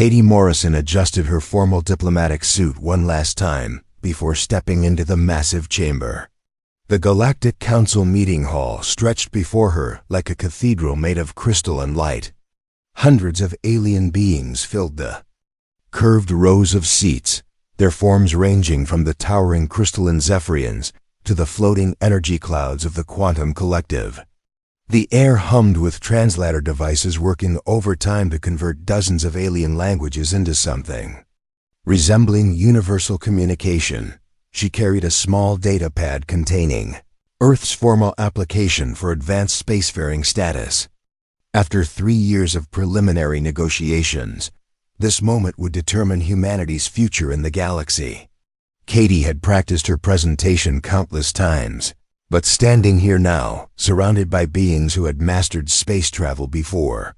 Katie Morrison adjusted her formal diplomatic suit one last time before stepping into the massive chamber. The Galactic Council meeting hall stretched before her like a cathedral made of crystal and light. Hundreds of alien beings filled the curved rows of seats, their forms ranging from the towering crystalline Zephyrians to the floating energy clouds of the Quantum Collective. The air hummed with translator devices working overtime to convert dozens of alien languages into something resembling universal communication. She carried a small data pad containing Earth's formal application for advanced spacefaring status. After 3 years of preliminary negotiations, this moment would determine humanity's future in the galaxy. Katie had practiced her presentation countless times, but standing here now, surrounded by beings who had mastered space travel before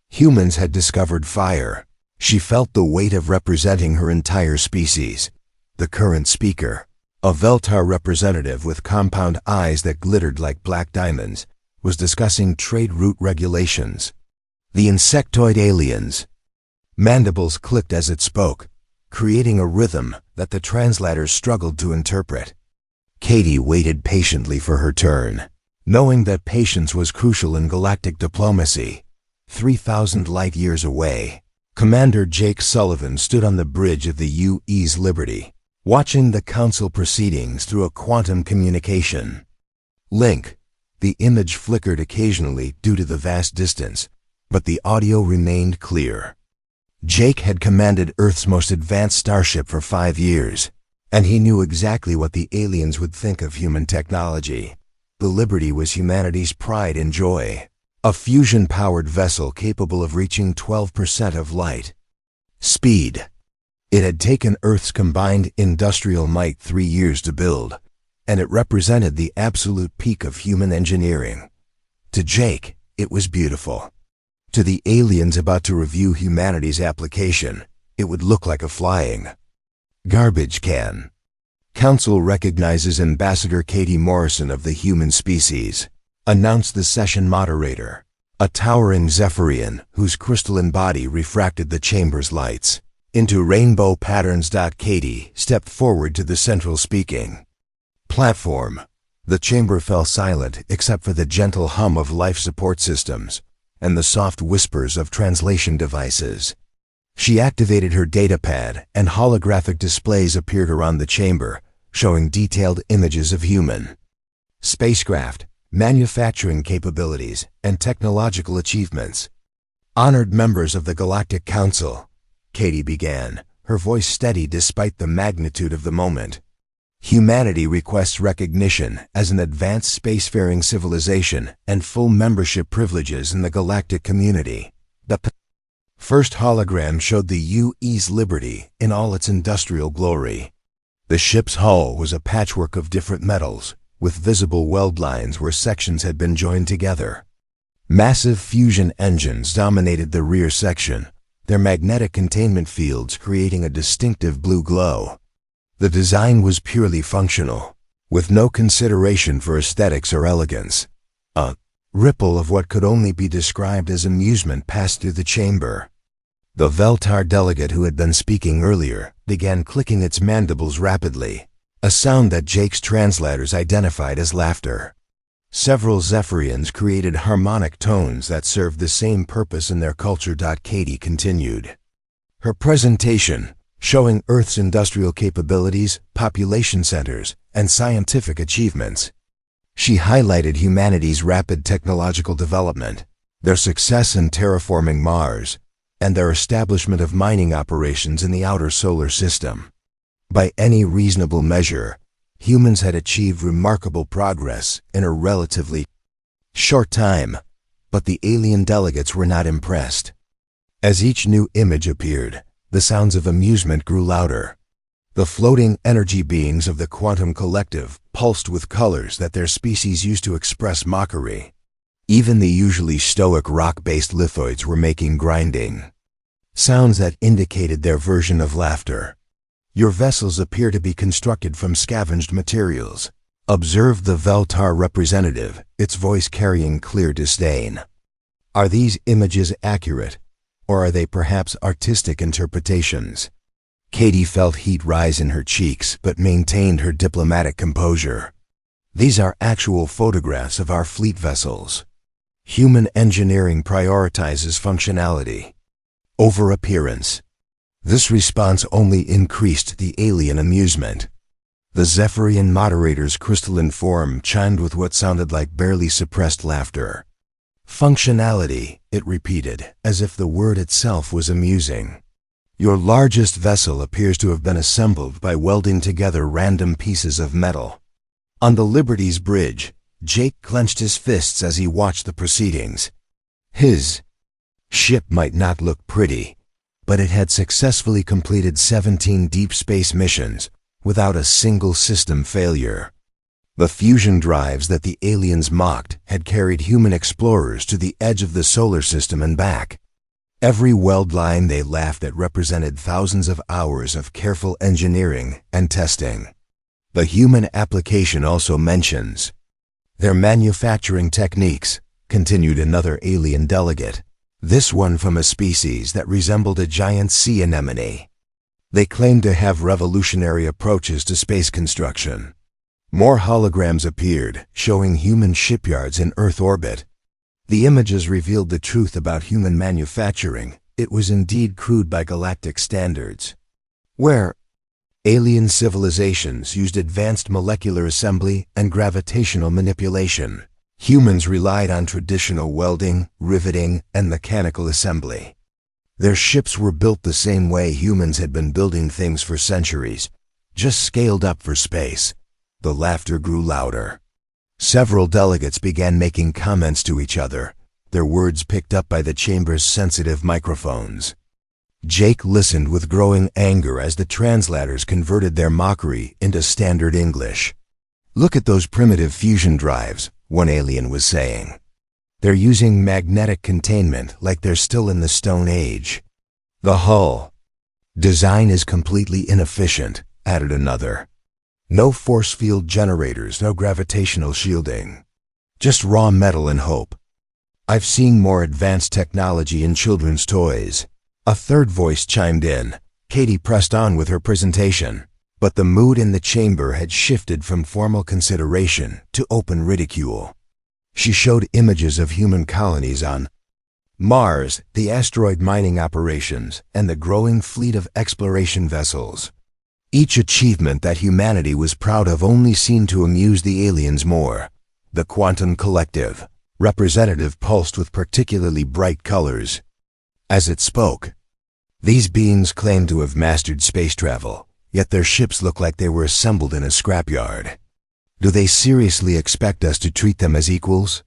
humans had discovered fire, she felt the weight of representing her entire species. The current speaker, a Veltar representative with compound eyes that glittered like black diamonds, was discussing trade route regulations. The insectoid aliens. Mandibles clicked as it spoke, creating a rhythm that the translators struggled to interpret. Katie waited patiently for her turn, knowing that patience was crucial in galactic diplomacy. 3,000 light-years away, Commander Jake Sullivan stood on the bridge of the UE's Liberty, watching the council proceedings through a quantum communication link. The image flickered occasionally due to the vast distance, but the audio remained clear. Jake had commanded Earth's most advanced starship for 5 years, and he knew exactly what the aliens would think of human technology. The Liberty was humanity's pride and joy, a fusion-powered vessel capable of reaching 12% of light speed. It had taken Earth's combined industrial might 3 years to build, and it represented the absolute peak of human engineering. To Jake, it was beautiful. To the aliens about to review humanity's application, it would look like a flying garbage can. Council recognizes Ambassador Katie Morrison of the human species, announced the session moderator, a towering Zephyrian whose crystalline body refracted the chamber's lights into rainbow patterns. Katie stepped forward to the central speaking platform. The chamber fell silent except for the gentle hum of life support systems and the soft whispers of translation devices. She activated her datapad, and holographic displays appeared around the chamber, showing detailed images of human spacecraft, manufacturing capabilities, and technological achievements. Honored members of the Galactic Council, Katie began, her voice steady despite the magnitude of the moment. Humanity requests recognition as an advanced spacefaring civilization and full membership privileges in the galactic community. The first hologram showed the UE's Liberty in all its industrial glory. The ship's hull was a patchwork of different metals, with visible weld lines where sections had been joined together. Massive fusion engines dominated the rear section, their magnetic containment fields creating a distinctive blue glow. The design was purely functional, with no consideration for aesthetics or elegance. A ripple of what could only be described as amusement passed through the chamber. The Veltar delegate who had been speaking earlier began clicking its mandibles rapidly, a sound that Jake's translators identified as laughter. Several Zephyrians created harmonic tones that served the same purpose in their culture. Katie continued her presentation, showing Earth's industrial capabilities, population centers, and scientific achievements. She highlighted humanity's rapid technological development, their success in terraforming Mars, and their establishment of mining operations in the outer solar system. By any reasonable measure, humans had achieved remarkable progress in a relatively short time, but the alien delegates were not impressed. As each new image appeared, the sounds of amusement grew louder. The floating energy beings of the Quantum Collective pulsed with colors that their species used to express mockery. Even the usually stoic rock-based lithoids were making grinding sounds that indicated their version of laughter. Your vessels appear to be constructed from scavenged materials, observed the Veltar representative, its voice carrying clear disdain. Are these images accurate? Or are they perhaps artistic interpretations? Katie felt heat rise in her cheeks but maintained her diplomatic composure. These are actual photographs of our fleet vessels. Human engineering prioritizes functionality over appearance. This response only increased the alien amusement. The Zephyrian moderator's crystalline form chimed with what sounded like barely suppressed laughter. Functionality, it repeated, as if the word itself was amusing. Your largest vessel appears to have been assembled by welding together random pieces of metal. On the Liberty's bridge, Jake clenched his fists as he watched the proceedings. His ship might not look pretty, but it had successfully completed 17 deep space missions without a single system failure. The fusion drives that the aliens mocked had carried human explorers to the edge of the solar system and back. Every weld line they laughed at represented thousands of hours of careful engineering and testing. The human application also mentions their manufacturing techniques, continued another alien delegate, this one from a species that resembled a giant sea anemone. They claimed to have revolutionary approaches to space construction. More holograms appeared, showing human shipyards in Earth orbit. The images revealed the truth about human manufacturing. It was indeed crude by galactic standards. Where alien civilizations used advanced molecular assembly and gravitational manipulation, humans relied on traditional welding, riveting, and mechanical assembly. Their ships were built the same way humans had been building things for centuries, just scaled up for space. The laughter grew louder. Several delegates began making comments to each other, their words picked up by the chamber's sensitive microphones. Jake listened with growing anger as the translators converted their mockery into standard English. Look at those primitive fusion drives, one alien was saying. They're using magnetic containment like they're still in the Stone Age. The hull design is completely inefficient, added another. No force field generators, no gravitational shielding. Just raw metal and hope. I've seen more advanced technology in children's toys. A third voice chimed in. Katie pressed on with her presentation, but the mood in the chamber had shifted from formal consideration to open ridicule. She showed images of human colonies on Mars, the asteroid mining operations, and the growing fleet of exploration vessels. Each achievement that humanity was proud of only seemed to amuse the aliens more. The Quantum Collective, representative, pulsed with particularly bright colors. As it spoke, these beings claimed to have mastered space travel, yet their ships look like they were assembled in a scrapyard. Do they seriously expect us to treat them as equals?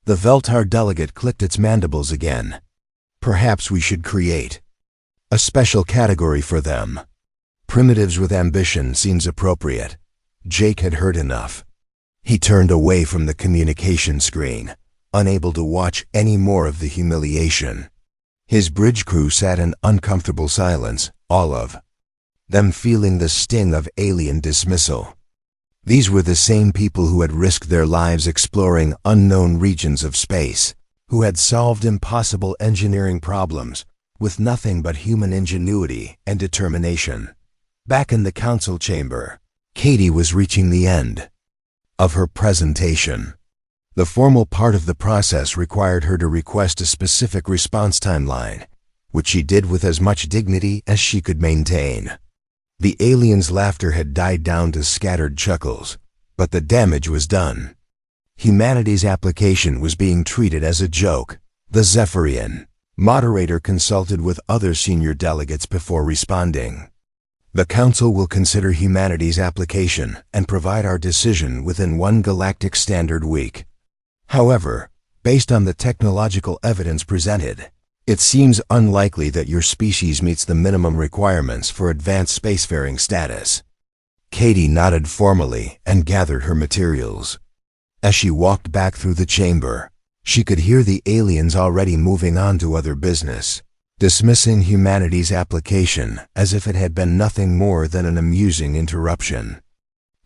The Veltar delegate clicked its mandibles again. Perhaps we should create a special category for them. Primitives with ambition seems appropriate. Jake had heard enough. He turned away from the communication screen, unable to watch any more of the humiliation. His bridge crew sat in uncomfortable silence, all of them feeling the sting of alien dismissal. These were the same people who had risked their lives exploring unknown regions of space, who had solved impossible engineering problems with nothing but human ingenuity and determination. Back in the council chamber, Katie was reaching the end of her presentation. The formal part of the process required her to request a specific response timeline, which she did with as much dignity as she could maintain. The aliens' laughter had died down to scattered chuckles, but the damage was done. Humanity's application was being treated as a joke. The Zephyrian moderator consulted with other senior delegates before responding. The Council will consider humanity's application and provide our decision within 1 galactic standard week. However, based on the technological evidence presented, it seems unlikely that your species meets the minimum requirements for advanced spacefaring status. Katie nodded formally and gathered her materials. As she walked back through the chamber, she could hear the aliens already moving on to other business, dismissing humanity's application as if it had been nothing more than an amusing interruption.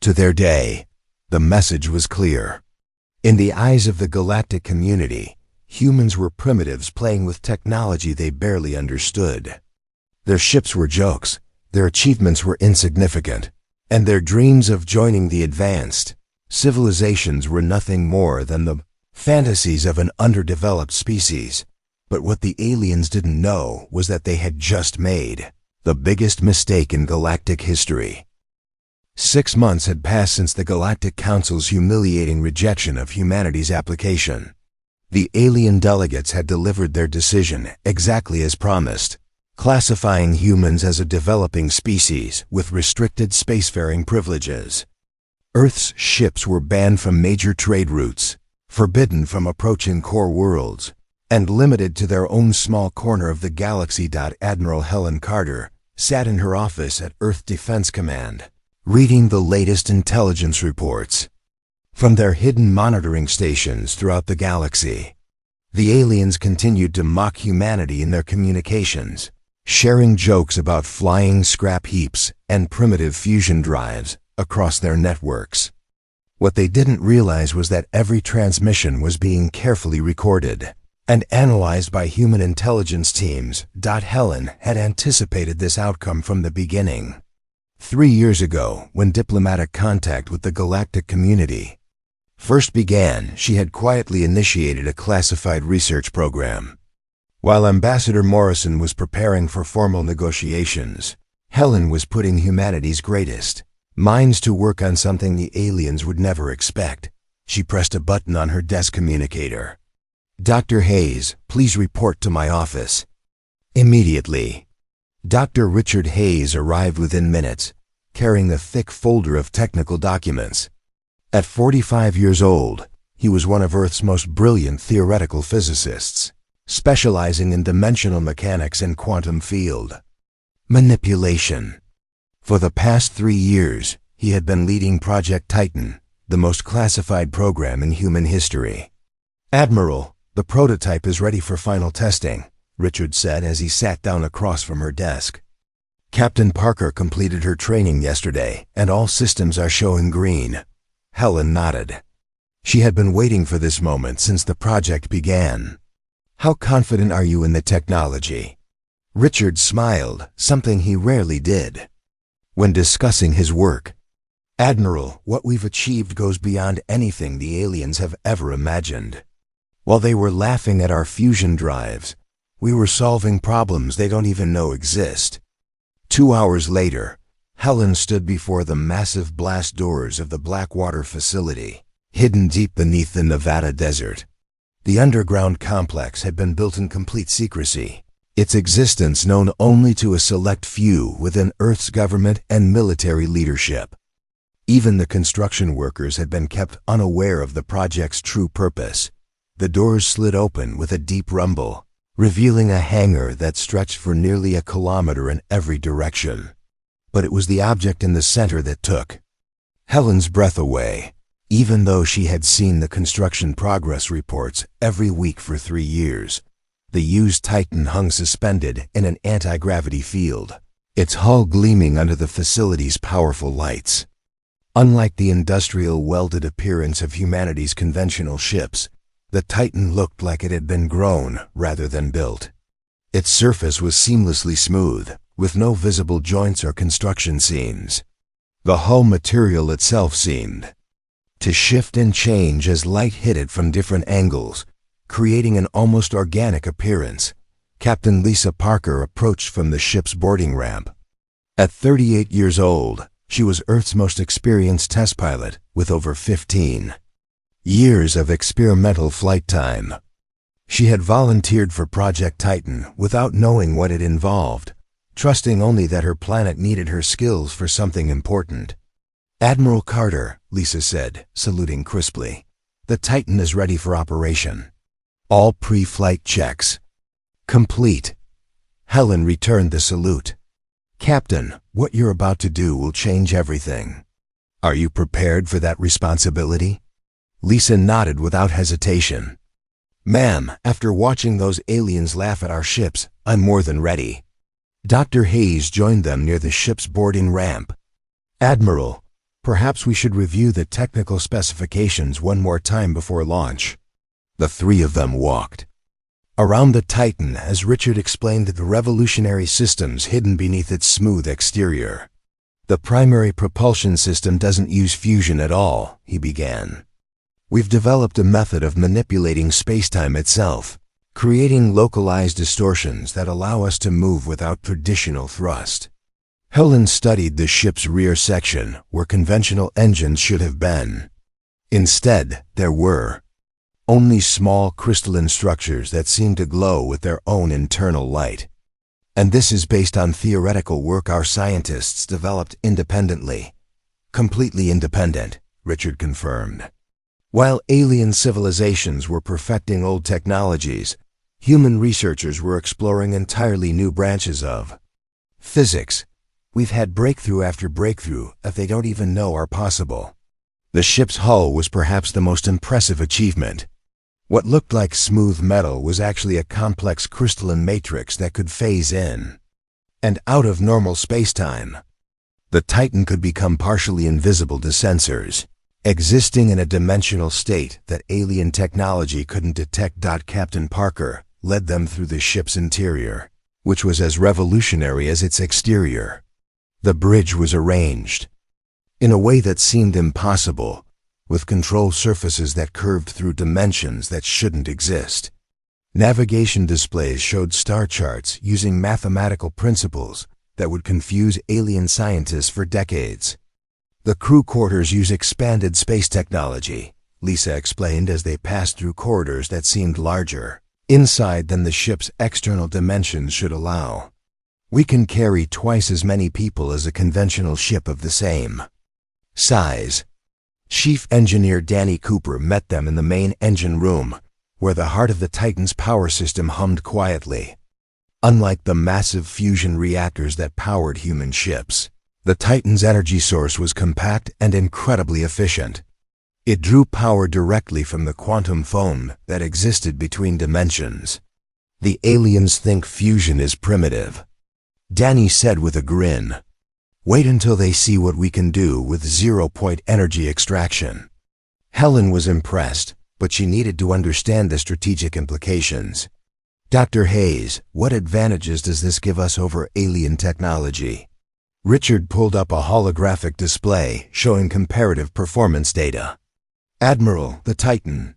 To their day, the message was clear. In the eyes of the galactic community, Humans were primitives playing with technology they barely understood. Their ships were jokes, their achievements were insignificant, and their dreams of joining the advanced civilizations were nothing more than the fantasies of an underdeveloped species. But what the aliens didn't know was that they had just made the biggest mistake in galactic history. 6 months had passed since the Galactic Council's humiliating rejection of humanity's application. The alien delegates had delivered their decision exactly as promised, classifying humans as a developing species with restricted spacefaring privileges. Earth's ships were banned from major trade routes, forbidden from approaching core worlds, and limited to their own small corner of the galaxy. Admiral Helen Carter sat in her office at Earth Defense Command, reading the latest intelligence reports from their hidden monitoring stations throughout the galaxy. The aliens continued to mock humanity in their communications, sharing jokes about flying scrap heaps and primitive fusion drives across their networks. What they didn't realize was that every transmission was being carefully recorded and analyzed by human intelligence teams. Helen had anticipated this outcome from the beginning. 3 years ago, when diplomatic contact with the galactic community first began, she had quietly initiated a classified research program. While Ambassador Morrison was preparing for formal negotiations, Helen was putting humanity's greatest minds to work on something the aliens would never expect. She pressed a button on her desk communicator. "Dr. Hayes, please report to my office." Immediately, Dr. Richard Hayes arrived within minutes, carrying a thick folder of technical documents. At 45 years old, he was one of Earth's most brilliant theoretical physicists, specializing in dimensional mechanics and quantum field manipulation. For the past 3 years, he had been leading Project Titan, the most classified program in human history. "Admiral, the prototype is ready for final testing," Richard said as he sat down across from her desk. "Captain Parker completed her training yesterday, and all systems are showing green." Helen nodded. She had been waiting for this moment since the project began. "How confident are you in the technology?" Richard smiled, something he rarely did when discussing his work. "Admiral, what we've achieved goes beyond anything the aliens have ever imagined. While they were laughing at our fusion drives, we were solving problems they don't even know exist." 2 hours later, Helen stood before the massive blast doors of the Blackwater facility, hidden deep beneath the Nevada desert. The underground complex had been built in complete secrecy, its existence known only to a select few within Earth's government and military leadership. Even the construction workers had been kept unaware of the project's true purpose. The doors slid open with a deep rumble, revealing a hangar that stretched for nearly a kilometer in every direction. But it was the object in the center that took Helen's breath away. Even though she had seen the construction progress reports every week for 3 years, the used Titan hung suspended in an anti-gravity field, its hull gleaming under the facility's powerful lights. Unlike the industrial welded appearance of humanity's conventional ships, the Titan looked like it had been grown rather than built. Its surface was seamlessly smooth, with no visible joints or construction seams. The hull material itself seemed to shift and change as light hit it from different angles, creating an almost organic appearance. Captain Lisa Parker approached from the ship's boarding ramp. At 38 years old, she was Earth's most experienced test pilot, with over 15 years of experimental flight time. She had volunteered for Project Titan without knowing what it involved, trusting only that her planet needed her skills for something important. "Admiral Carter," Lisa said, saluting crisply, "the Titan is ready for operation. All pre-flight checks complete." Helen returned the salute. "Captain, what you're about to do will change everything. Are you prepared for that responsibility?" Lisa nodded without hesitation. "Ma'am, after watching those aliens laugh at our ships, I'm more than ready." Dr. Hayes joined them near the ship's boarding ramp. "Admiral, perhaps we should review the technical specifications one more time before launch." The three of them walked around the Titan as Richard explained the revolutionary systems hidden beneath its smooth exterior. The primary propulsion system doesn't use fusion at all, he began. We've developed a method of manipulating spacetime itself, creating localized distortions that allow us to move without traditional thrust. Helen studied the ship's rear section, where conventional engines should have been. Instead, there were only small crystalline structures that seemed to glow with their own internal light. And this is based on theoretical work our scientists developed independently. Completely independent, Richard confirmed. While alien civilizations were perfecting old technologies, human researchers were exploring entirely new branches of physics. We've had breakthrough after breakthrough that they don't even know are possible. The ship's hull was perhaps the most impressive achievement. What looked like smooth metal was actually a complex crystalline matrix that could phase in and out of normal spacetime. The Titan could become partially invisible to sensors, existing in a dimensional state that alien technology couldn't detect. Captain Parker led them through the ship's interior, which was as revolutionary as its exterior. The bridge was arranged in a way that seemed impossible, with control surfaces that curved through dimensions that shouldn't exist. Navigation displays showed star charts using mathematical principles that would confuse alien scientists for decades. The crew quarters use expanded space technology, Lisa explained as they passed through corridors that seemed larger inside than the ship's external dimensions should allow. We can carry twice as many people as a conventional ship of the same size. Chief Engineer Danny Cooper met them in the main engine room, where the heart of the Titan's power system hummed quietly. Unlike the massive fusion reactors that powered human ships, the Titan's energy source was compact and incredibly efficient. It drew power directly from the quantum foam that existed between dimensions. The aliens think fusion is primitive, Danny said with a grin. Wait until they see what we can do with zero-point energy extraction. Helen was impressed, but she needed to understand the strategic implications. Dr. Hayes, what advantages does this give us over alien technology? Richard pulled up a holographic display showing comparative performance data. Admiral, the Titan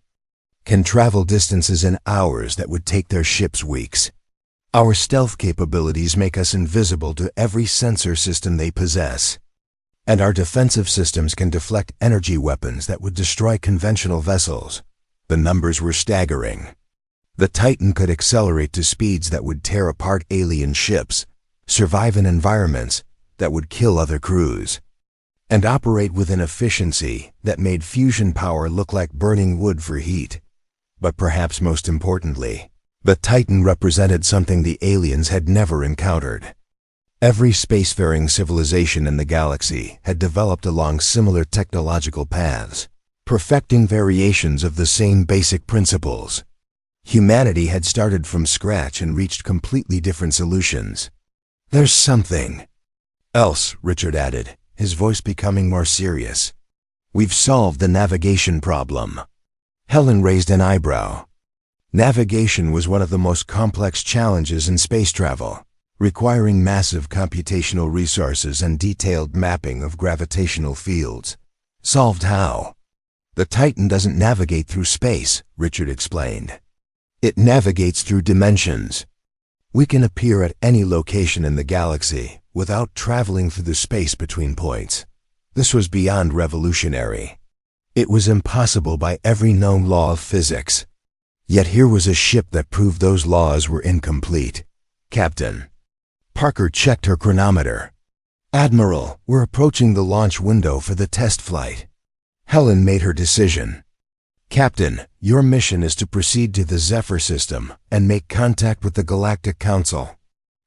can travel distances in hours that would take their ships weeks. Our stealth capabilities make us invisible to every sensor system they possess. And our defensive systems can deflect energy weapons that would destroy conventional vessels. The numbers were staggering. The Titan could accelerate to speeds that would tear apart alien ships, survive in environments that would kill other crews, and operate with an efficiency that made fusion power look like burning wood for heat. But perhaps most importantly, the Titan represented something the aliens had never encountered. Every spacefaring civilization in the galaxy had developed along similar technological paths, perfecting variations of the same basic principles. Humanity had started from scratch and reached completely different solutions. There's something else, Richard added, his voice becoming more serious. We've solved the navigation problem. Helen raised an eyebrow. Navigation was one of the most complex challenges in space travel, requiring massive computational resources and detailed mapping of gravitational fields. Solved how? The Titan doesn't navigate through space, Richard explained. It navigates through dimensions. We can appear at any location in the galaxy without traveling through the space between points. This was beyond revolutionary. It was impossible by every known law of physics. Yet here was a ship that proved those laws were incomplete. Captain Parker checked her chronometer. Admiral, we're approaching the launch window for the test flight. Helen made her decision. Captain, your mission is to proceed to the Zephyr system and make contact with the Galactic Council.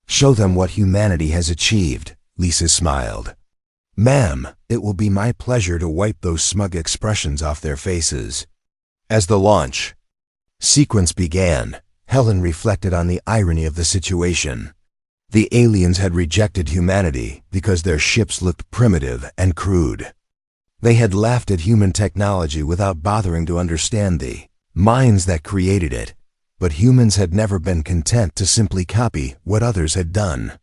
Show them what humanity has achieved, Lisa smiled. Ma'am, it will be my pleasure to wipe those smug expressions off their faces. As the launch sequence began, Helen reflected on the irony of the situation. The aliens had rejected humanity because their ships looked primitive and crude. They had laughed at human technology without bothering to understand the minds that created it, but humans had never been content to simply copy what others had done.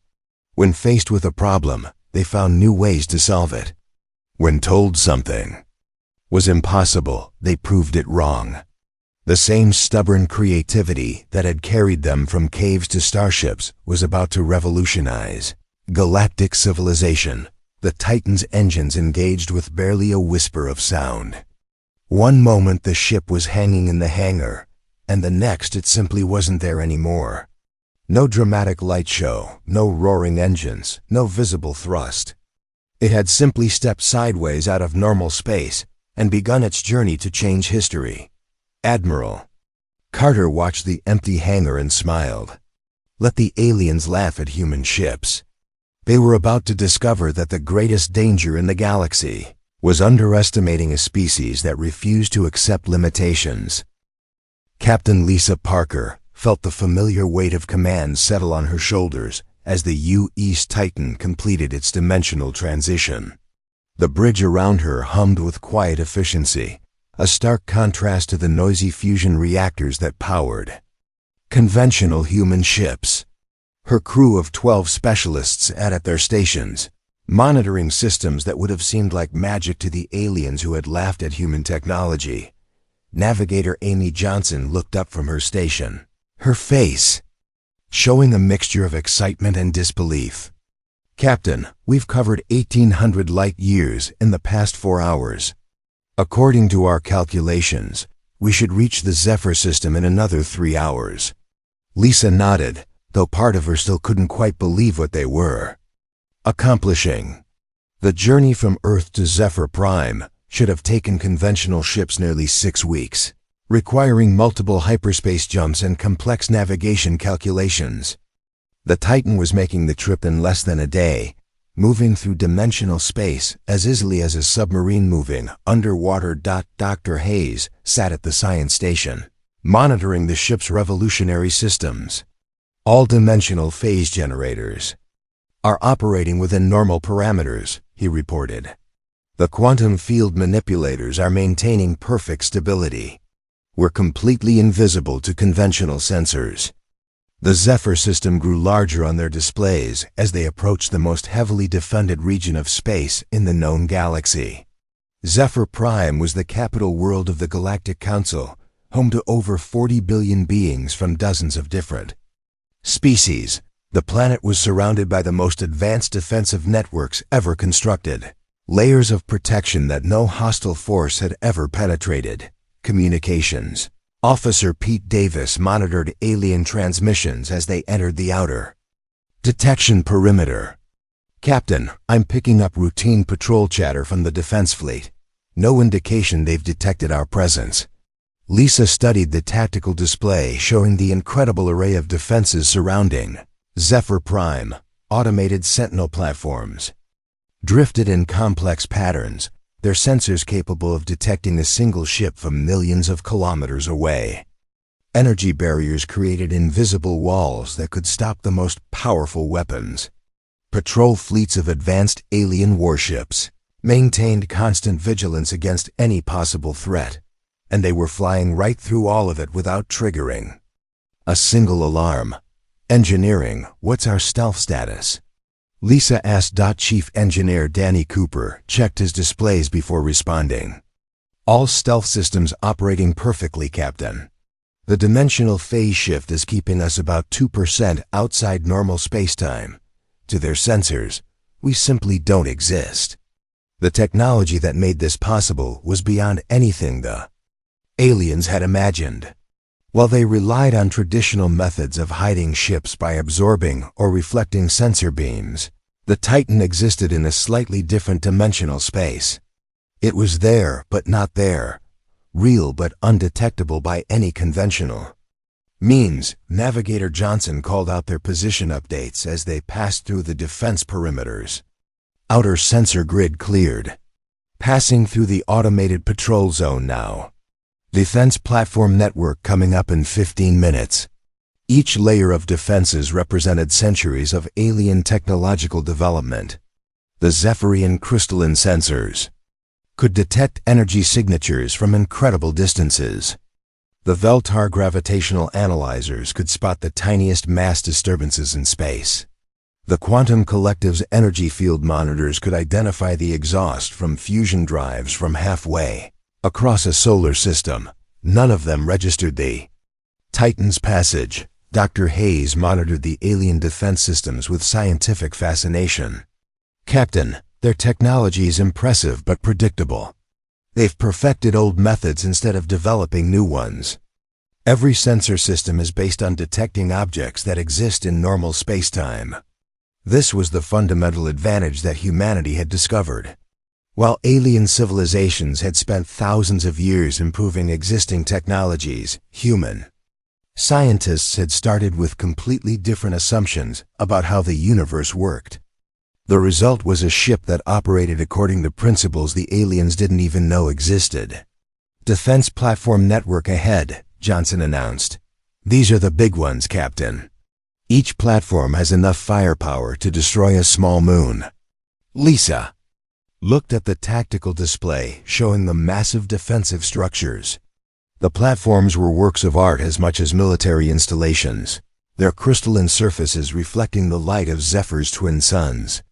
When faced with a problem, they found new ways to solve it. When told something was impossible, they proved it wrong. The same stubborn creativity that had carried them from caves to starships was about to revolutionize galactic civilization. The Titan's engines engaged with barely a whisper of sound. One moment the ship was hanging in the hangar, and the next it simply wasn't there anymore. No dramatic light show, no roaring engines, no visible thrust. It had simply stepped sideways out of normal space and begun its journey to change history. Admiral Carter watched the empty hangar and smiled. Let the aliens laugh at human ships. They were about to discover that the greatest danger in the galaxy was underestimating a species that refused to accept limitations. Captain Lisa Parker felt the familiar weight of command settle on her shoulders as the U-East Titan completed its dimensional transition. The bridge around her hummed with quiet efficiency, a stark contrast to the noisy fusion reactors that powered conventional human ships. Her crew of 12 specialists at their stations, monitoring systems that would have seemed like magic to the aliens who had laughed at human technology. Navigator Amy Johnson looked up from her station, her face showing a mixture of excitement and disbelief. Captain, we've covered 1,800 light years in the past 4 hours. According to our calculations, we should reach the Zephyr system in another 3 hours. Lisa nodded, though part of her still couldn't quite believe what they were accomplishing. The journey from Earth to Zephyr Prime should have taken conventional ships nearly 6 weeks, requiring multiple hyperspace jumps and complex navigation calculations. The Titan was making the trip in less than a day, moving through dimensional space as easily as a submarine moving underwater. Dr. Hayes sat at the science station, monitoring the ship's revolutionary systems. All dimensional phase generators are operating within normal parameters, he reported. The quantum field manipulators are maintaining perfect stability. We're completely invisible to conventional sensors. The Zephyr system grew larger on their displays as they approached the most heavily defended region of space in the known galaxy. Zephyr Prime was the capital world of the Galactic Council, home to over 40 billion beings from dozens of different species. The planet was surrounded by the most advanced defensive networks ever constructed, layers of protection that no hostile force had ever penetrated. Communications Officer Pete Davis monitored alien transmissions as they entered the outer detection perimeter. Captain, I'm picking up routine patrol chatter from the defense fleet. No indication they've detected our presence. Lisa studied the tactical display showing the incredible array of defenses surrounding Zephyr Prime. Automated sentinel platforms drifted in complex patterns, their sensors capable of detecting a single ship from millions of kilometers away. Energy barriers created invisible walls that could stop the most powerful weapons. Patrol fleets of advanced alien warships maintained constant vigilance against any possible threat, and they were flying right through all of it without triggering a single alarm. Engineering, what's our stealth status? Lisa asked. Chief Engineer Danny Cooper checked his displays before responding. All stealth systems operating perfectly, Captain. The dimensional phase shift is keeping us about 2% outside normal spacetime. To their sensors, we simply don't exist. The technology that made this possible was beyond anything the aliens had imagined. While they relied on traditional methods of hiding ships by absorbing or reflecting sensor beams, the Titan existed in a slightly different dimensional space. It was there but not there, real but undetectable by any conventional means. Navigator Johnson called out their position updates as they passed through the defense perimeters. Outer sensor grid cleared. Passing through the automated patrol zone now. Defense platform network coming up in 15 minutes. Each layer of defenses represented centuries of alien technological development. The Zephyrian crystalline sensors could detect energy signatures from incredible distances. The Veltar gravitational analyzers could spot the tiniest mass disturbances in space. The Quantum Collective's energy field monitors could identify the exhaust from fusion drives from halfway across a solar system. None of them registered the Titan's passage. Dr. Hayes monitored the alien defense systems with scientific fascination. "Captain, their technology is impressive but predictable. They've perfected old methods instead of developing new ones. Every sensor system is based on detecting objects that exist in normal spacetime. This was the fundamental advantage that humanity had discovered. While alien civilizations had spent thousands of years improving existing technologies, human scientists had started with completely different assumptions about how the universe worked. The result was a ship that operated according to principles the aliens didn't even know existed. Defense platform network ahead," Johnson announced. "These are the big ones, Captain. Each platform has enough firepower to destroy a small moon." Lisa looked at the tactical display showing the massive defensive structures. The platforms were works of art as much as military installations, their crystalline surfaces reflecting the light of Zephyr's twin suns.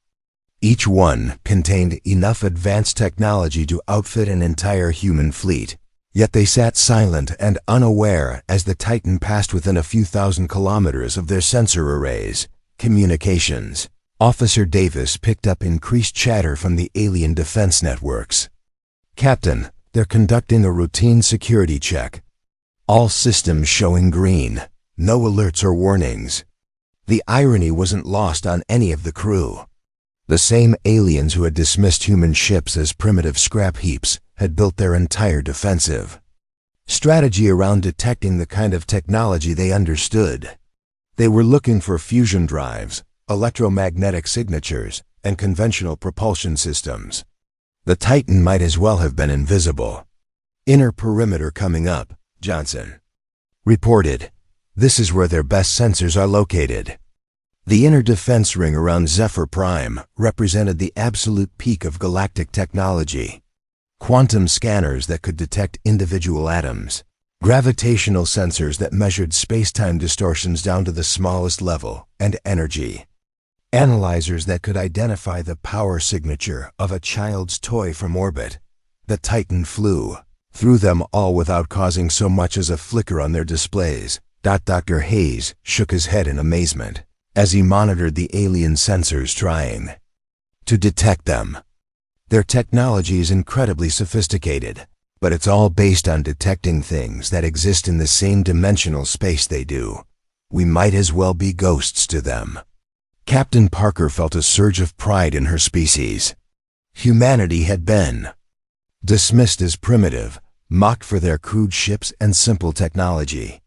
Each one contained enough advanced technology to outfit an entire human fleet. Yet they sat silent and unaware as the Titan passed within a few thousand kilometers of their sensor arrays. Communications. Officer Davis picked up increased chatter from the alien defense networks. "Captain, they're conducting a routine security check. All systems showing green. No alerts or warnings." The irony wasn't lost on any of the crew. The same aliens who had dismissed human ships as primitive scrap heaps had built their entire defensive strategy around detecting the kind of technology they understood. They were looking for fusion drives, electromagnetic signatures, and conventional propulsion systems. The Titan might as well have been invisible. "Inner perimeter coming up," Johnson reported. "This is where their best sensors are located." The inner defense ring around Zephyr Prime represented the absolute peak of galactic technology. Quantum scanners that could detect individual atoms, gravitational sensors that measured space-time distortions down to the smallest level, and energy analyzers that could identify the power signature of a child's toy from orbit. The Titan flew through them all without causing so much as a flicker on their displays. Dr. Hayes shook his head in amazement as he monitored the alien sensors trying to detect them. "Their technology is incredibly sophisticated, but it's all based on detecting things that exist in the same dimensional space they do. We might as well be ghosts to them." Captain Parker felt a surge of pride in her species. Humanity had been dismissed as primitive, mocked for their crude ships and simple technology.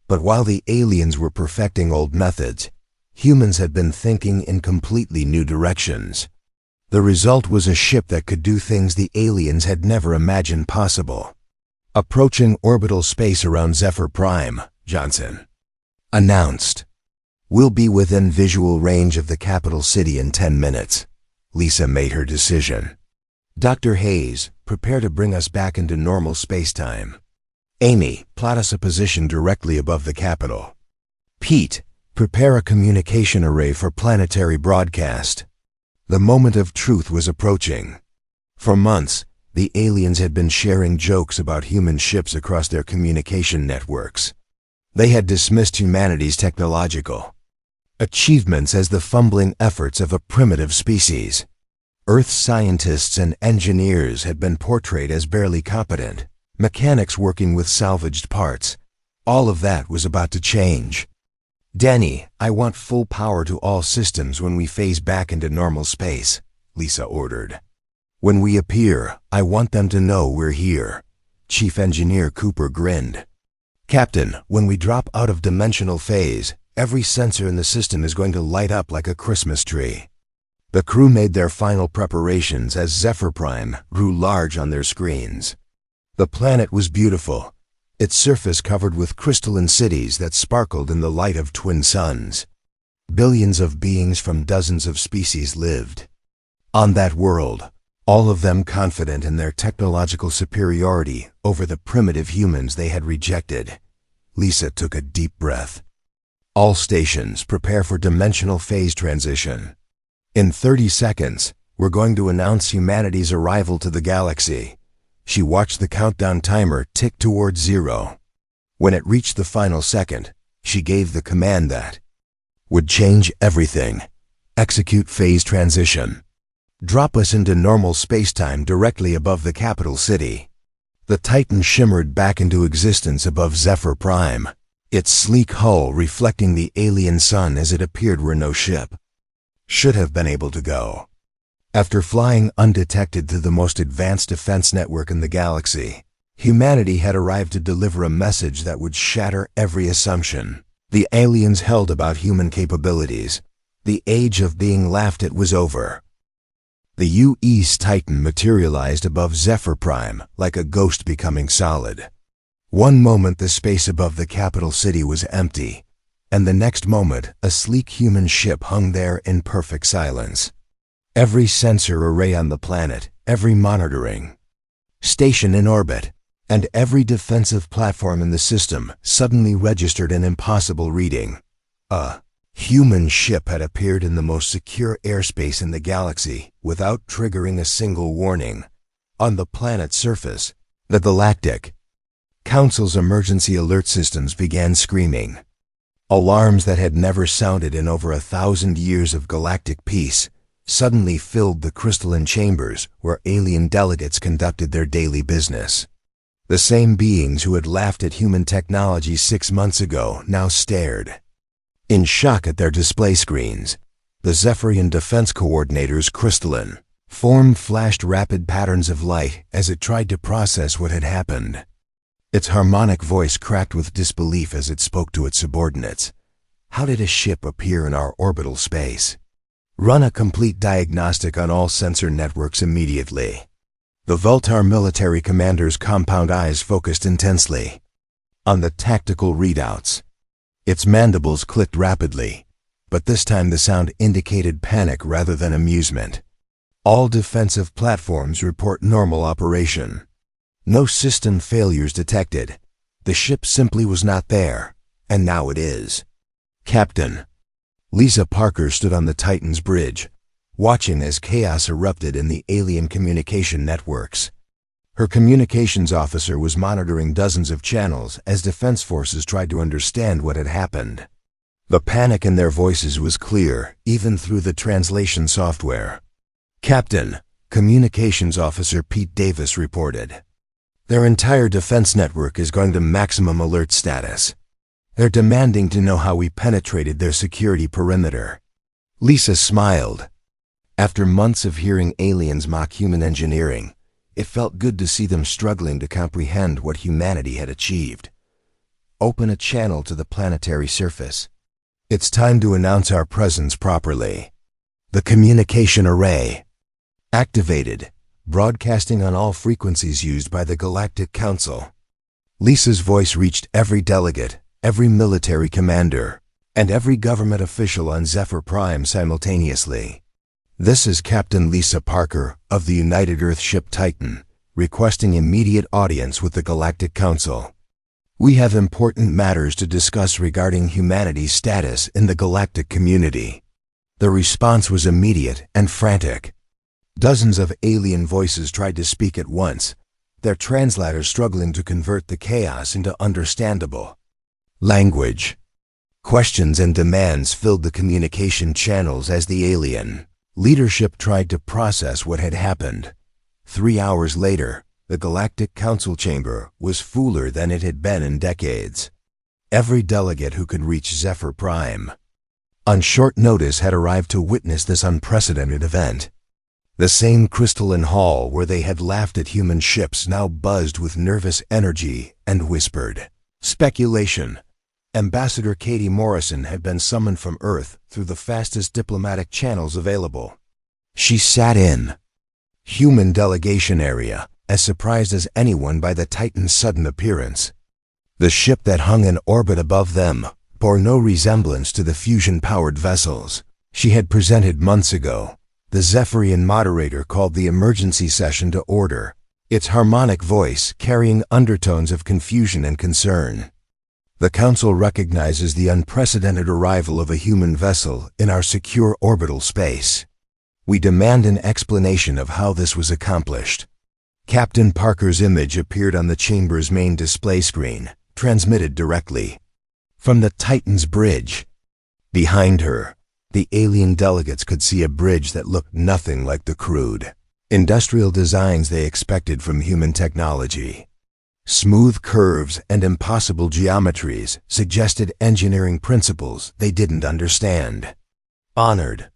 But while the aliens were perfecting old methods, humans had been thinking in completely new directions. The result was a ship that could do things the aliens had never imagined possible. "Approaching orbital space around Zephyr Prime," Johnson announced. "We'll be within visual range of the capital city in 10 minutes. Lisa made her decision. "Dr. Hayes, prepare to bring us back into normal space-time. Amy, plot us a position directly above the capital. Pete, prepare a communication array for planetary broadcast." The moment of truth was approaching. For months, the aliens had been sharing jokes about human ships across their communication networks. They had dismissed humanity's technological achievements as the fumbling efforts of a primitive species. Earth's scientists and engineers had been portrayed as barely competent, mechanics working with salvaged parts. All of that was about to change. "Denny, I want full power to all systems when we phase back into normal space," Lisa ordered. "When we appear, I want them to know we're here." Chief Engineer Cooper grinned. "Captain, when we drop out of dimensional phase, every sensor in the system is going to light up like a Christmas tree." The crew made their final preparations as Zephyr Prime grew large on their screens. The planet was beautiful, its surface covered with crystalline cities that sparkled in the light of twin suns. Billions of beings from dozens of species lived on that world, all of them confident in their technological superiority over the primitive humans they had rejected. Lisa took a deep breath. All stations prepare for dimensional phase transition. In 30 seconds, we're going to announce humanity's arrival to the galaxy. She watched the countdown timer tick towards 0. When it reached the final second, she gave the command that would change everything. Execute phase transition. Drop us into normal space-time directly above the capital city. The Titan shimmered back into existence above Zephyr Prime, its sleek hull reflecting the alien sun as it appeared where no ship should have been able to go. After flying undetected through the most advanced defense network in the galaxy, humanity had arrived to deliver a message that would shatter every assumption the aliens held about human capabilities. The age of being laughed at was over. The U.E.'s Titan materialized above Zephyr Prime like a ghost becoming solid. One moment the space above the capital city was empty, and the next moment a sleek human ship hung there in perfect silence. Every sensor array on the planet, every monitoring station in orbit, and every defensive platform in the system suddenly registered an impossible reading. A human ship had appeared in the most secure airspace in the galaxy without triggering a single warning. On the planet's surface, the Galactic Council's emergency alert systems began screaming. Alarms that had never sounded in over 1,000 years of galactic peace suddenly filled the crystalline chambers where alien delegates conducted their daily business. The same beings who had laughed at human technology 6 months ago now stared in shock at their display screens. The Zephyrian Defense Coordinator's crystalline form flashed rapid patterns of light as it tried to process what had happened. Its harmonic voice cracked with disbelief as it spoke to its subordinates. How did a ship appear in our orbital space? Run a complete diagnostic on all sensor networks immediately. The Vultar military commander's compound eyes focused intensely on the tactical readouts. Its mandibles clicked rapidly, but this time the sound indicated panic rather than amusement. All defensive platforms report normal operation. No system failures detected. The ship simply was not there, and now it is. Captain. Lisa Parker stood on the Titan's bridge, watching as chaos erupted in the alien communication networks. Her communications officer was monitoring dozens of channels as defense forces tried to understand what had happened. The panic in their voices was clear, even through the translation software. Captain, Communications Officer Pete Davis reported. Their entire defense network is going to maximum alert status. They're demanding to know how we penetrated their security perimeter. Lisa smiled. After months of hearing aliens mock human engineering, it felt good to see them struggling to comprehend what humanity had achieved. Open a channel to the planetary surface. It's time to announce our presence properly. The communication array activated, broadcasting on all frequencies used by the Galactic Council. Lisa's voice reached every delegate, every military commander, and every government official on Zephyr Prime simultaneously. This is Captain Lisa Parker of the United Earth ship Titan, requesting immediate audience with the Galactic Council. We have important matters to discuss regarding humanity's status in the galactic community. The response was immediate and frantic. Dozens of alien voices tried to speak at once, their translators struggling to convert the chaos into understandable language. Questions and demands filled the communication channels as the alien leadership tried to process what had happened. 3 hours later, the Galactic Council chamber was fuller than it had been in decades. Every delegate who could reach Zephyr Prime on short notice had arrived to witness this unprecedented event. The same crystalline hall where they had laughed at human ships now buzzed with nervous energy and whispered speculation. Ambassador Katie Morrison had been summoned from Earth through the fastest diplomatic channels available. She sat in human delegation area, as surprised as anyone by the Titan's sudden appearance. The ship that hung in orbit above them bore no resemblance to the fusion-powered vessels she had presented months ago. The Zephyrian moderator called the emergency session to order, its harmonic voice carrying undertones of confusion and concern. The Council recognizes the unprecedented arrival of a human vessel in our secure orbital space. We demand an explanation of how this was accomplished. Captain Parker's image appeared on the chamber's main display screen, transmitted directly from the Titan's bridge. Behind her, the alien delegates could see a bridge that looked nothing like the crude industrial designs they expected from human technology. Smooth curves and impossible geometries suggested engineering principles they didn't understand. Honored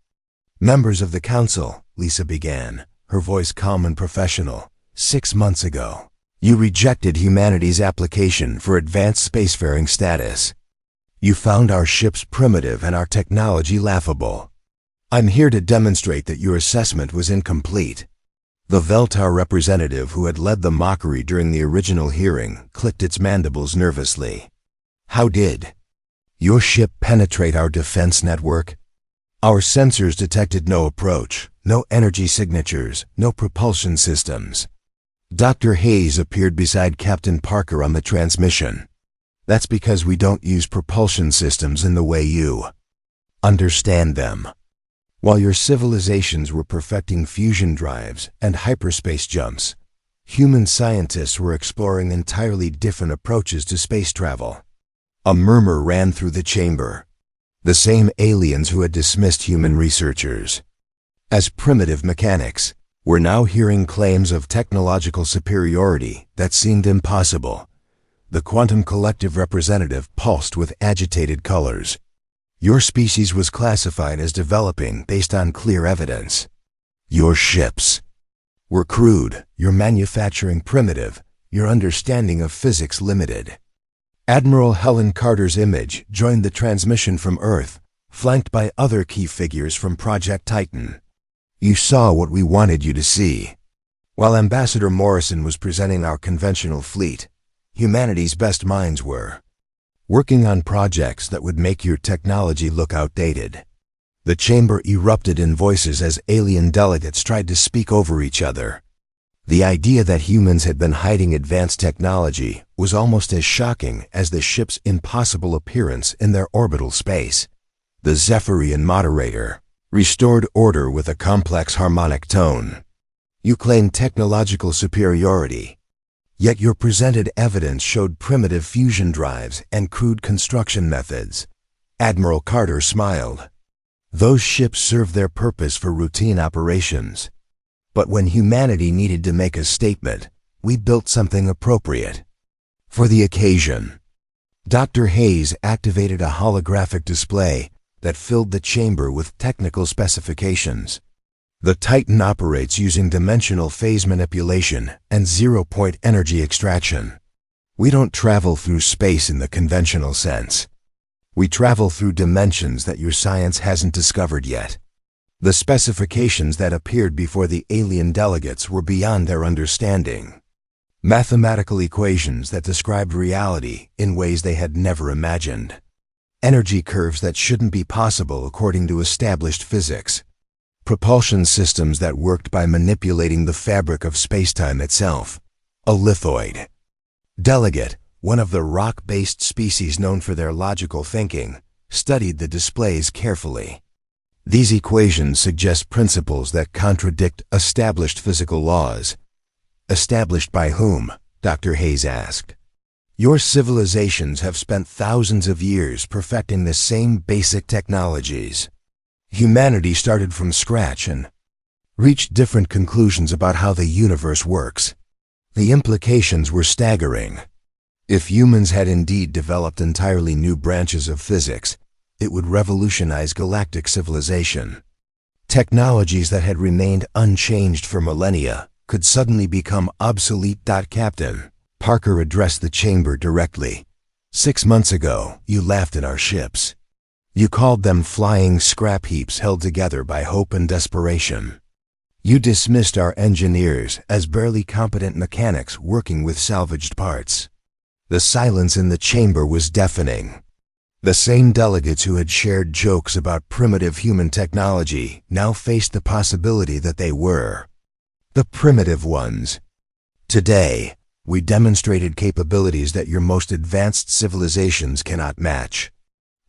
members of the Council, Lisa began, her voice calm and professional. 6 months ago, you rejected humanity's application for advanced spacefaring status. You found our ships primitive and our technology laughable. I'm here to demonstrate that your assessment was incomplete. The Veltar representative who had led the mockery during the original hearing clicked its mandibles nervously. How did your ship penetrate our defense network? Our sensors detected no approach, no energy signatures, no propulsion systems. Dr. Hayes appeared beside Captain Parker on the transmission. That's because we don't use propulsion systems in the way you understand them. While your civilizations were perfecting fusion drives and hyperspace jumps, human scientists were exploring entirely different approaches to space travel. A murmur ran through the chamber. The same aliens who had dismissed human researchers as primitive mechanics were now hearing claims of technological superiority that seemed impossible. The Quantum Collective representative pulsed with agitated colors. Your species was classified as developing based on clear evidence. Your ships were crude, your manufacturing primitive, your understanding of physics limited. Admiral Helen Carter's image joined the transmission from Earth, flanked by other key figures from Project Titan. You saw what we wanted you to see. While Ambassador Morrison was presenting our conventional fleet, humanity's best minds were working on projects that would make your technology look outdated. The chamber erupted in voices as alien delegates tried to speak over each other. The idea that humans had been hiding advanced technology was almost as shocking as the ship's impossible appearance in their orbital space. The Zephyrian moderator restored order with a complex harmonic tone. You claimed technological superiority, yet your presented evidence showed primitive fusion drives and crude construction methods. Admiral Carter smiled. Those ships served their purpose for routine operations. But when humanity needed to make a statement, we built something appropriate for the occasion. Dr. Hayes activated a holographic display that filled the chamber with technical specifications. The Titan operates using dimensional phase manipulation and zero-point energy extraction. We don't travel through space in the conventional sense. We travel through dimensions that your science hasn't discovered yet. The specifications that appeared before the alien delegates were beyond their understanding. Mathematical equations that described reality in ways they had never imagined. Energy curves that shouldn't be possible according to established physics. Propulsion systems that worked by manipulating the fabric of spacetime itself. A lithoid delegate, one of the rock-based species known for their logical thinking, studied the displays carefully. These equations suggest principles that contradict established physical laws. Established by whom? Dr. Hayes asked. Your civilizations have spent thousands of years perfecting the same basic technologies. Humanity started from scratch and reached different conclusions about how the universe works. The implications were staggering. If humans had indeed developed entirely new branches of physics, it would revolutionize galactic civilization. Technologies that had remained unchanged for millennia could suddenly become obsolete. Captain Parker addressed the chamber directly. 6 months ago, you laughed at our ships. You called them flying scrap heaps held together by hope and desperation. You dismissed our engineers as barely competent mechanics working with salvaged parts. The silence in the chamber was deafening. The same delegates who had shared jokes about primitive human technology now faced the possibility that they were the primitive ones. Today, we demonstrated capabilities that your most advanced civilizations cannot match.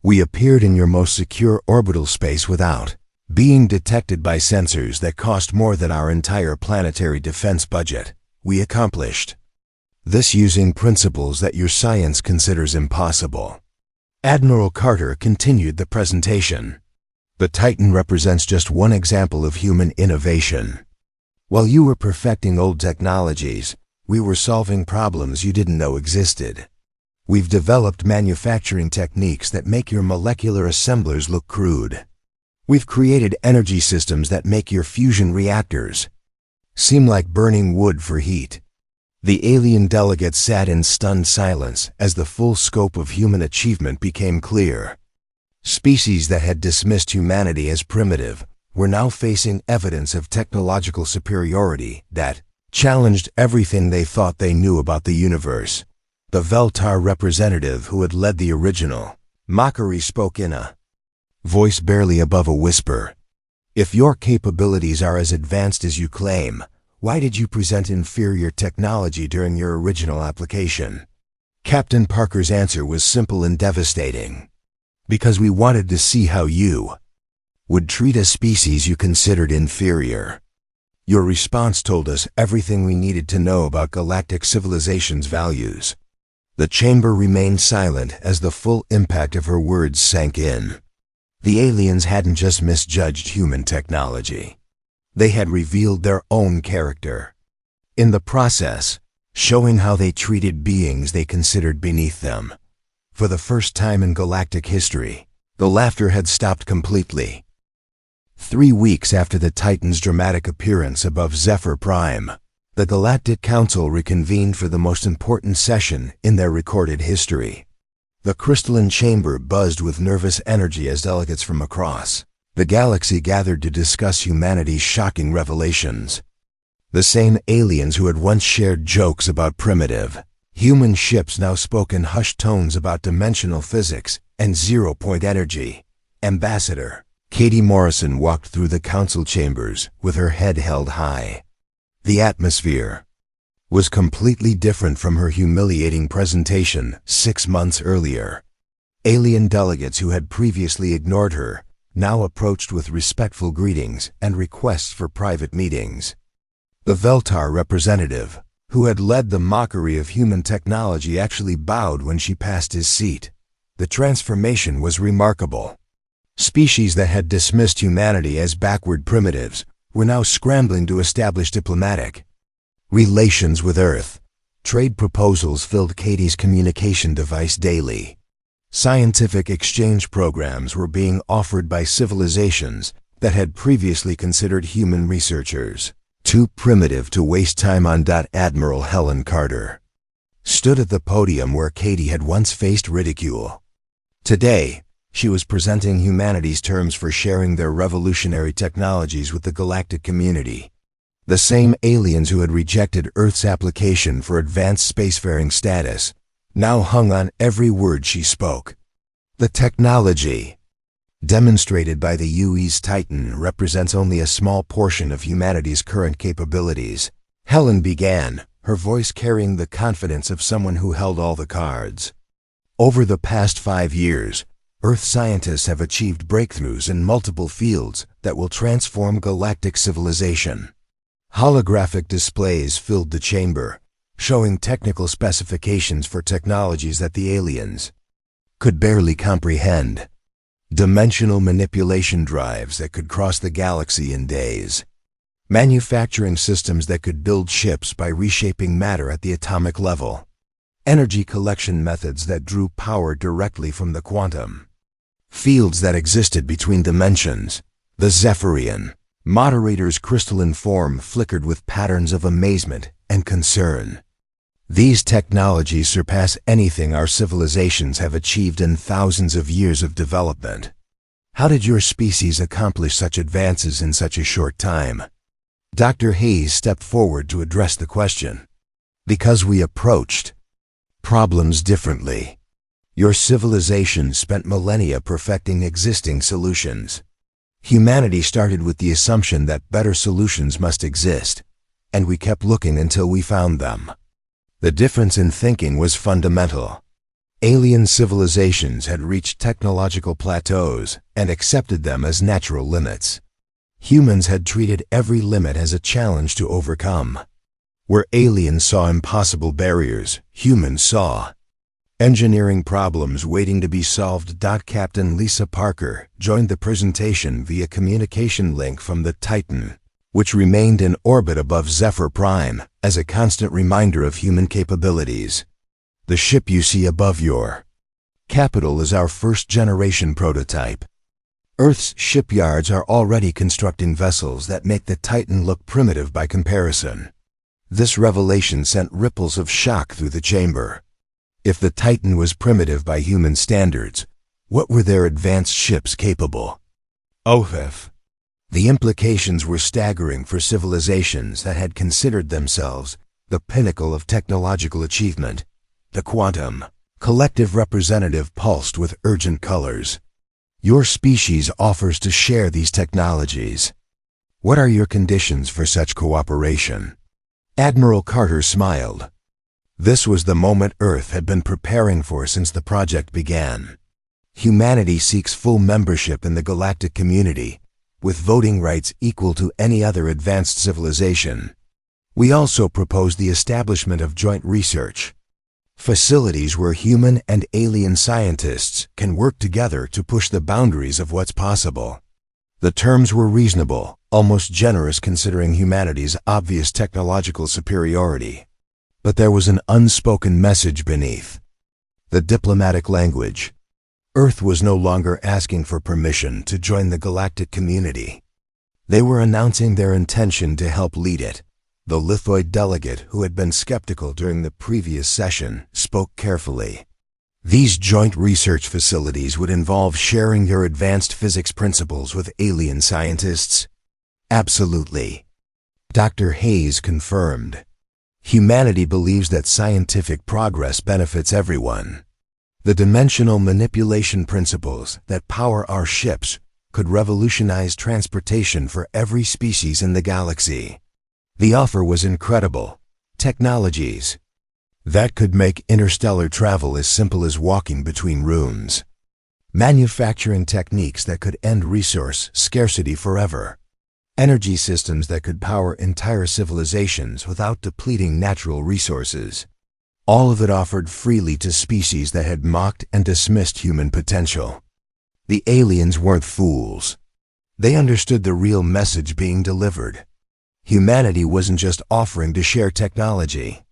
We appeared in your most secure orbital space without being detected by sensors that cost more than our entire planetary defense budget. We accomplished this using principles that your science considers impossible. Admiral Carter continued the presentation. The Titan represents just one example of human innovation. While you were perfecting old technologies, we were solving problems you didn't know existed. We've developed manufacturing techniques that make your molecular assemblers look crude. We've created energy systems that make your fusion reactors seem like burning wood for heat. The alien delegates sat in stunned silence as the full scope of human achievement became clear. Species that had dismissed humanity as primitive were now facing evidence of technological superiority that challenged everything they thought they knew about the universe. The Veltar representative who had led the original mockery spoke in a voice barely above a whisper. If your capabilities are as advanced as you claim, why did you present inferior technology during your original application? Captain Parker's answer was simple and devastating. Because we wanted to see how you would treat a species you considered inferior. Your response told us everything we needed to know about galactic civilization's values. The chamber remained silent as the full impact of her words sank in. The aliens hadn't just misjudged human technology. They had revealed their own character. In the process, showing how they treated beings they considered beneath them. For the first time in galactic history, the laughter had stopped completely. 3 weeks after the Titan's dramatic appearance above Zephyr Prime, the Galactic Council reconvened for the most important session in their recorded history. The crystalline chamber buzzed with nervous energy as delegates from across the galaxy gathered to discuss humanity's shocking revelations. The same aliens who had once shared jokes about primitive human ships now spoke in hushed tones about dimensional physics and zero-point energy. Ambassador Katie Morrison walked through the council chambers with her head held high. The atmosphere was completely different from her humiliating presentation 6 months earlier. Alien delegates who had previously ignored her now approached with respectful greetings and requests for private meetings. The Veltar representative, who had led the mockery of human technology, actually bowed when she passed his seat. The transformation was remarkable. Species that had dismissed humanity as backward primitives were now scrambling to establish diplomatic relations with Earth. Trade proposals filled Katie's communication device daily. Scientific exchange programs were being offered by civilizations that had previously considered human researchers too primitive to waste time on. Admiral Helen Carter stood at the podium where Katie had once faced ridicule. Today, she was presenting humanity's terms for sharing their revolutionary technologies with the galactic community. The same aliens who had rejected Earth's application for advanced spacefaring status now hung on every word she spoke. The technology demonstrated by the UE's Titan represents only a small portion of humanity's current capabilities. Helen began, her voice carrying the confidence of someone who held all the cards. Over the past 5 years, Earth scientists have achieved breakthroughs in multiple fields that will transform galactic civilization. Holographic displays filled the chamber, showing technical specifications for technologies that the aliens could barely comprehend. Dimensional manipulation drives that could cross the galaxy in days. Manufacturing systems that could build ships by reshaping matter at the atomic level. Energy collection methods that drew power directly from the quantum fields that existed between dimensions. The Zephyrian moderator's crystalline form flickered with patterns of amazement and concern. These technologies surpass anything our civilizations have achieved in thousands of years of development. How did your species accomplish such advances in such a short time? Dr. Hayes stepped forward to address the question. Because we approached problems differently. Your civilization spent millennia perfecting existing solutions. Humanity started with the assumption that better solutions must exist, and we kept looking until we found them. The difference in thinking was fundamental. Alien civilizations had reached technological plateaus and accepted them as natural limits. Humans had treated every limit as a challenge to overcome. Where aliens saw impossible barriers, humans saw engineering problems waiting to be solved. Captain Lisa Parker joined the presentation via communication link from the Titan, which remained in orbit above Zephyr Prime as a constant reminder of human capabilities. The ship you see above your capital is our first-generation prototype. Earth's shipyards are already constructing vessels that make the Titan look primitive by comparison. This revelation sent ripples of shock through the chamber. If the Titan was primitive by human standards, what were their advanced ships capable of? The implications were staggering for civilizations that had considered themselves the pinnacle of technological achievement. The quantum collective representative pulsed with urgent colors. Your species offers to share these technologies. What are your conditions for such cooperation? Admiral Carter smiled. This was the moment Earth had been preparing for since the project began. Humanity seeks full membership in the galactic community, with voting rights equal to any other advanced civilization. We also propose the establishment of joint research facilities where human and alien scientists can work together to push the boundaries of what's possible. The terms were reasonable, almost generous considering humanity's obvious technological superiority. But there was an unspoken message beneath. The diplomatic language. Earth was no longer asking for permission to join the galactic community. They were announcing their intention to help lead it. The lithoid delegate, who had been skeptical during the previous session, spoke carefully. These joint research facilities would involve sharing your advanced physics principles with alien scientists. Absolutely. Dr. Hayes confirmed. Humanity believes that scientific progress benefits everyone. The dimensional manipulation principles that power our ships could revolutionize transportation for every species in the galaxy. The offer was incredible. Technologies that could make interstellar travel as simple as walking between rooms. Manufacturing techniques that could end resource scarcity forever. Energy systems that could power entire civilizations without depleting natural resources. All of it offered freely to species that had mocked and dismissed human potential. The aliens weren't fools. They understood the real message being delivered. Humanity wasn't just offering to share technology.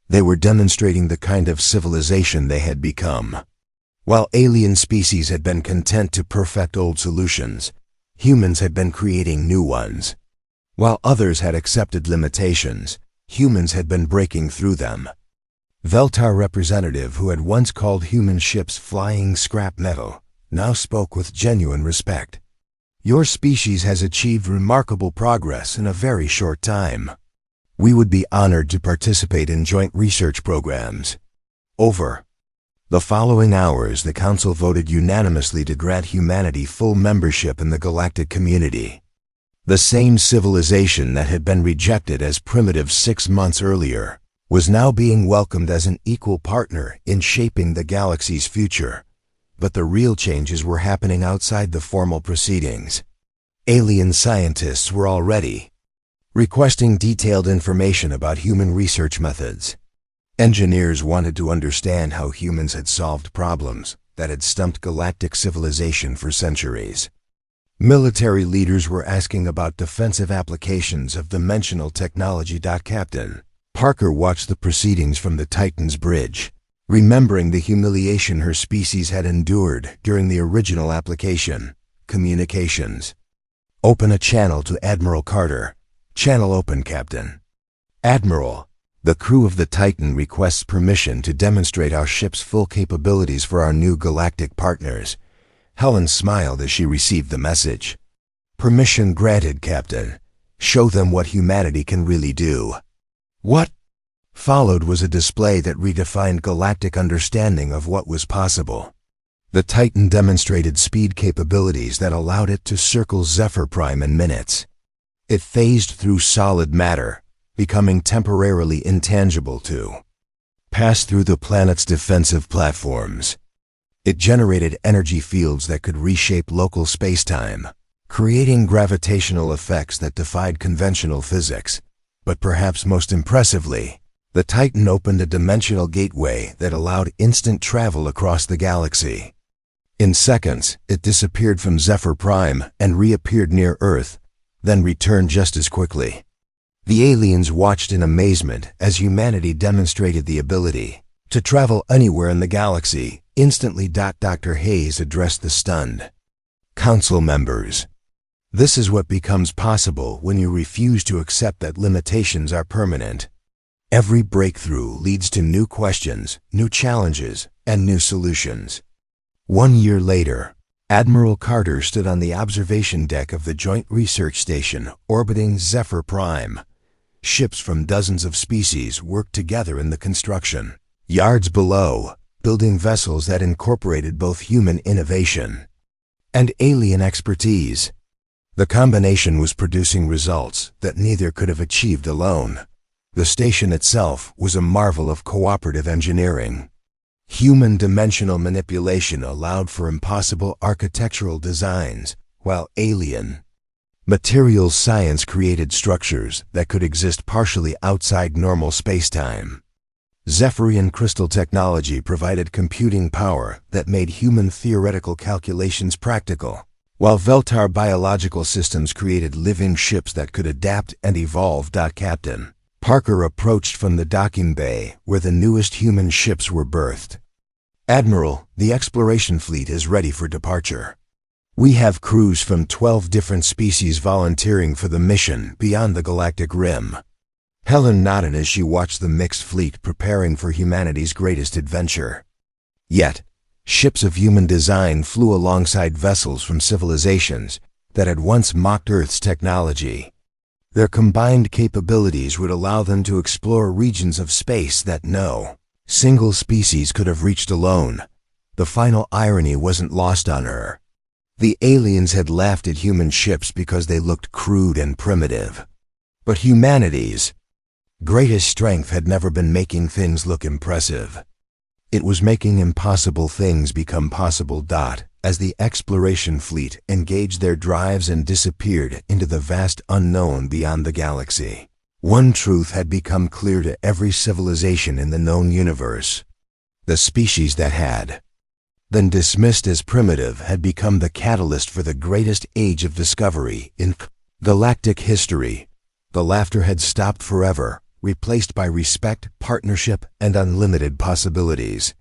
They were demonstrating the kind of civilization they had become. While alien species had been content to perfect old solutions, humans had been creating new ones. While others had accepted limitations, humans had been breaking through them. Veltar representative, who had once called human ships flying scrap metal, now spoke with genuine respect. Your species has achieved remarkable progress in a very short time. We would be honored to participate in joint research programs. Over the following hours, the Council voted unanimously to grant humanity full membership in the galactic community. The same civilization that had been rejected as primitive 6 months earlier was now being welcomed as an equal partner in shaping the galaxy's future. But the real changes were happening outside the formal proceedings. Alien scientists were already requesting detailed information about human research methods. Engineers wanted to understand how humans had solved problems that had stumped galactic civilization for centuries. Military leaders were asking about defensive applications of dimensional technology. Captain Parker watched the proceedings from the Titan's bridge, remembering the humiliation her species had endured during the original application. Communications. Open a channel to Admiral Carter. Channel open, Captain. Admiral, the crew of the Titan requests permission to demonstrate our ship's full capabilities for our new galactic partners. Helen smiled as she received the message. Permission granted, Captain. Show them what humanity can really do. What? Followed was a display that redefined galactic understanding of what was possible. The Titan demonstrated speed capabilities that allowed it to circle Zephyr Prime in minutes. It phased through solid matter, becoming temporarily intangible to pass through the planet's defensive platforms. It generated energy fields that could reshape local spacetime, creating gravitational effects that defied conventional physics. But perhaps most impressively, the Titan opened a dimensional gateway that allowed instant travel across the galaxy. In seconds, it disappeared from Zephyr Prime and reappeared near Earth, then returned just as quickly. The aliens watched in amazement as humanity demonstrated the ability to travel anywhere in the galaxy instantly. Dr. Hayes addressed the stunned council members. This is what becomes possible when you refuse to accept that limitations are permanent. Every breakthrough leads to new questions, new challenges, and new solutions. 1 year later, Admiral Carter stood on the observation deck of the Joint Research Station orbiting Zephyr Prime. Ships from dozens of species worked together in the construction yards below, building vessels that incorporated both human innovation and alien expertise. The combination was producing results that neither could have achieved alone. The station itself was a marvel of cooperative engineering. Human dimensional manipulation allowed for impossible architectural designs, while alien materials science created structures that could exist partially outside normal spacetime. Zephyrian crystal technology provided computing power that made human theoretical calculations practical, while Veltar biological systems created living ships that could adapt and evolve. Captain Parker approached from the docking bay where the newest human ships were berthed. Admiral, the exploration fleet is ready for departure. We have crews from 12 different species volunteering for the mission beyond the galactic rim. Helen nodded as she watched the mixed fleet preparing for humanity's greatest adventure. Yet, ships of human design flew alongside vessels from civilizations that had once mocked Earth's technology. Their combined capabilities would allow them to explore regions of space that no single species could have reached alone. The final irony wasn't lost on her. The aliens had laughed at human ships because they looked crude and primitive. But humanity's greatest strength had never been making things look impressive. It was making impossible things become possible. As the exploration fleet engaged their drives and disappeared into the vast unknown beyond the galaxy, one truth had become clear to every civilization in the known universe. The species that had then dismissed as primitive had become the catalyst for the greatest age of discovery in galactic history. The laughter had stopped forever, replaced by respect, partnership, and unlimited possibilities.